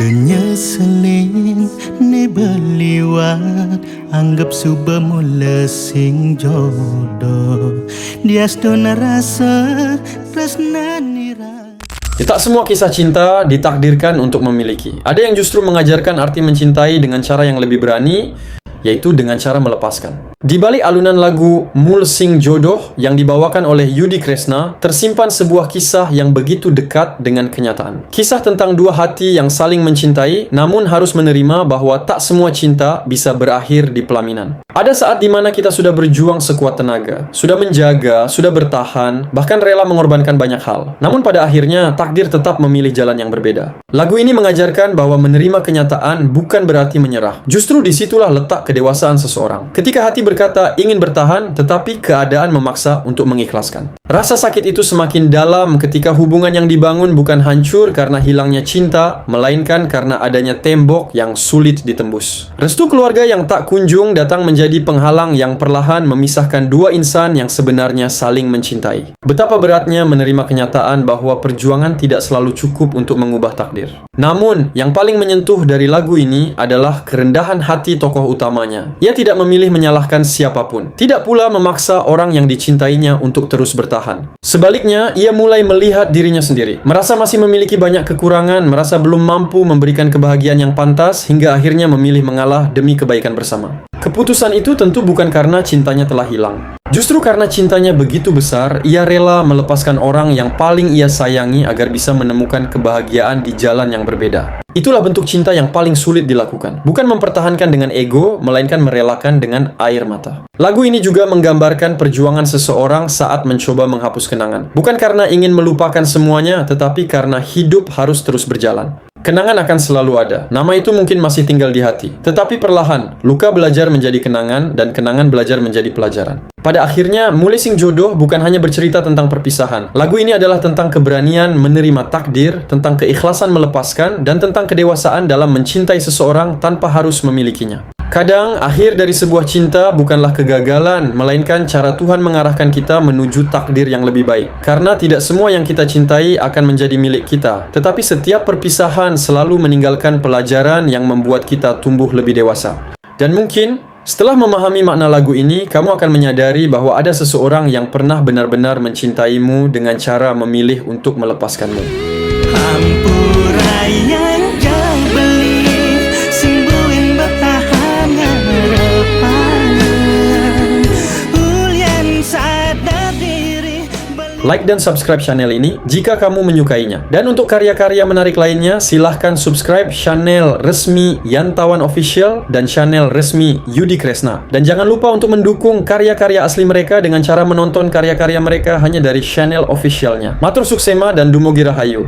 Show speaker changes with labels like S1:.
S1: Penyeselin ni beliwat anggap suba mula sing jodoh dia stona rasa tresna nira.
S2: Tak semua kisah cinta ditakdirkan untuk memiliki. Ada yang justru mengajarkan arti mencintai dengan cara yang lebih berani, yaitu dengan cara melepaskan. Di balik alunan lagu Mul Sing Jodoh yang dibawakan oleh Yudi Kresna, tersimpan sebuah kisah yang begitu dekat dengan kenyataan. Kisah tentang dua hati yang saling mencintai, namun harus menerima bahwa tak semua cinta bisa berakhir di pelaminan. Ada saat di mana kita sudah berjuang sekuat tenaga, sudah menjaga, sudah bertahan, bahkan rela mengorbankan banyak hal. Namun pada akhirnya, takdir tetap memilih jalan yang berbeda. Lagu ini mengajarkan bahwa menerima kenyataan bukan berarti menyerah. Justru disitulah letak kedewasaan seseorang. Ketika hati berkata ingin bertahan, tetapi keadaan memaksa untuk mengikhlaskan. Rasa sakit itu semakin dalam ketika hubungan yang dibangun bukan hancur karena hilangnya cinta, melainkan karena adanya tembok yang sulit ditembus. Restu keluarga yang tak kunjung datang menjadi penghalang yang perlahan memisahkan dua insan yang sebenarnya saling mencintai. Betapa beratnya menerima kenyataan bahwa perjuangan tidak selalu cukup untuk mengubah takdir. Namun, yang paling menyentuh dari lagu ini adalah kerendahan hati tokoh utamanya. Ia tidak memilih menyalahkan siapapun, tidak pula memaksa orang yang dicintainya untuk terus bertahan. Sebaliknya, ia mulai melihat dirinya sendiri, merasa masih memiliki banyak kekurangan, merasa belum mampu memberikan kebahagiaan yang pantas, hingga akhirnya memilih mengalah demi kebaikan bersama. Keputusan itu tentu bukan karena cintanya telah hilang. Justru karena cintanya begitu besar, ia rela melepaskan orang yang paling ia sayangi agar bisa menemukan kebahagiaan di jalan yang berbeda. Itulah bentuk cinta yang paling sulit dilakukan. Bukan mempertahankan dengan ego, melainkan merelakan dengan air mata. Lagu ini juga menggambarkan perjuangan seseorang saat mencoba menghapus kenangan. Bukan karena ingin melupakan semuanya, tetapi karena hidup harus terus berjalan. Kenangan akan selalu ada. Nama itu mungkin masih tinggal di hati. Tetapi perlahan, luka belajar menjadi kenangan dan kenangan belajar menjadi pelajaran. Pada akhirnya, Mul Sing Jodoh bukan hanya bercerita tentang perpisahan. Lagu ini adalah tentang keberanian menerima takdir, tentang keikhlasan melepaskan, dan tentang kedewasaan dalam mencintai seseorang tanpa harus memilikinya. Kadang, akhir dari sebuah cinta bukanlah kegagalan, melainkan cara Tuhan mengarahkan kita menuju takdir yang lebih baik. Karena tidak semua yang kita cintai akan menjadi milik kita, tetapi setiap perpisahan selalu meninggalkan pelajaran yang membuat kita tumbuh lebih dewasa. Dan mungkin, setelah memahami makna lagu ini, kamu akan menyadari bahwa ada seseorang yang pernah benar-benar mencintaimu dengan cara memilih untuk melepaskanmu.
S1: Hampuraya jauh beli simbuin bertahan harapan ulian sadar diri.
S2: Like dan subscribe channel ini jika kamu menyukainya. Dan untuk karya-karya menarik lainnya, silahkan subscribe channel resmi Yantawan Official dan channel resmi Yudi Kresna. Dan jangan lupa untuk mendukung karya-karya asli mereka dengan cara menonton karya-karya mereka hanya dari channel officialnya. Matur suksema dan dumogi rahayu.